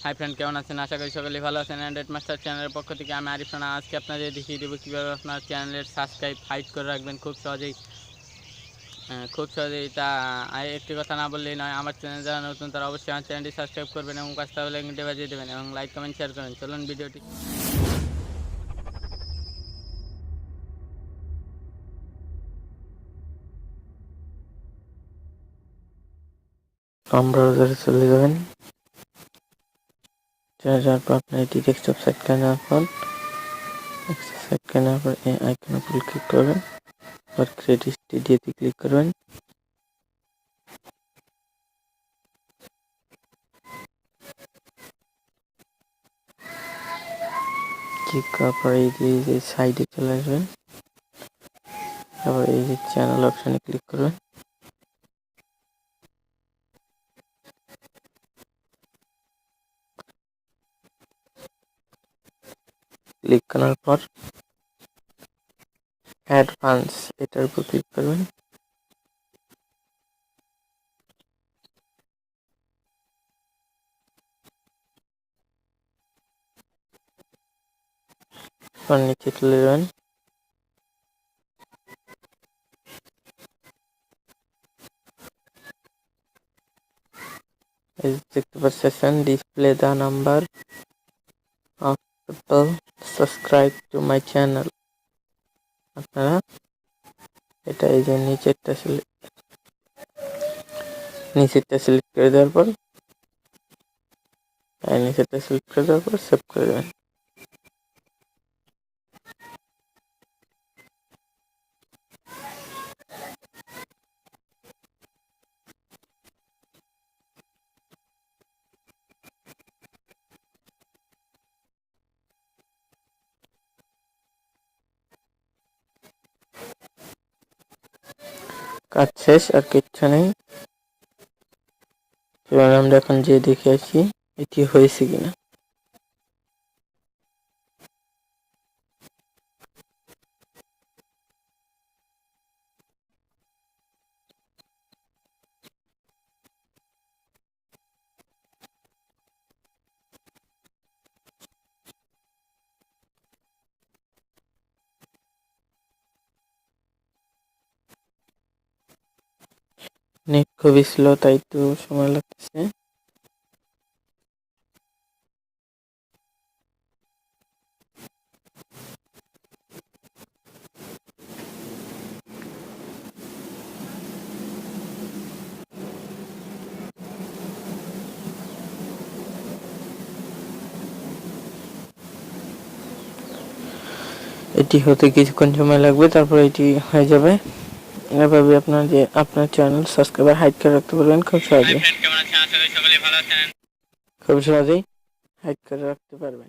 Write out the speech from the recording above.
Hi friend, কেমন আছেন? আশা করি সকলেই ভালো আছেন। অ্যান্ড্রয়েড মাস্টার চ্যানেলের পক্ষ থেকে আমি আরিফ রানা আজকে আপনাদের দেখিয়ে দেবো কীভাবে আপনার চ্যানেলের সাবস্ক্রাইব হাইড করে রাখবেন খুব সহজেই তা একটি কথা না বললেই নয়, আমার চ্যানেল যারা নতুন তারা অবশ্যই আমার চ্যানেলটি সাবস্ক্রাইব করবেন এবং পাশে থাকা ঘন্টি বাজিয়ে দেবেন এবং লাইক কমেন্ট শেয়ার করবেন। চলুন ভিডিওটি ব্রাউজারে চলে যাবেন। যাওয়ার পর আপনি এটি ডেস্কটপ সাইট নেওয়ার পর এই আইকনের উপর ক্লিক করবেন। আর ক্রেডিট স্টুডিওতে ক্লিক করবেন। ক্লিক করার পর এই যে সাইডে চলে আসবেন। তারপর এই যে চ্যানেল অপশনে ক্লিক করবেন। ক্লিক করার পর অ্যাডভান্স এটার উপর ক্লিক করবেন। নিচে চলে যাবেন। এই দেখতে পাচ্ছেন display the number of people subscribe to my channel. আপনারা এটা এই যে নিচেরটা সিলেক্ট করে দেওয়ার পর সেভ করে দেবেন। কাজ শেষ, আর কিচ্ছু নেই। এবার আমরা এখন যে দেখে আসি এটি হয়েছে কিনা। নেট খুবই স্লো, তাই তো সময় লাগতেছে। এটি হতে কিছুক্ষণ সময় লাগবে, তারপর এটি হয়ে যাবে। এভাবে আপনার চ্যানেল সাবস্ক্রাইবার হাইড করে রাখতে পারবেন খুব সহজেই। কেমন আছেন? আশা করি সকলেই ভালো আছেন। খুব সহজেই হাইড করে রাখতে পারবেন।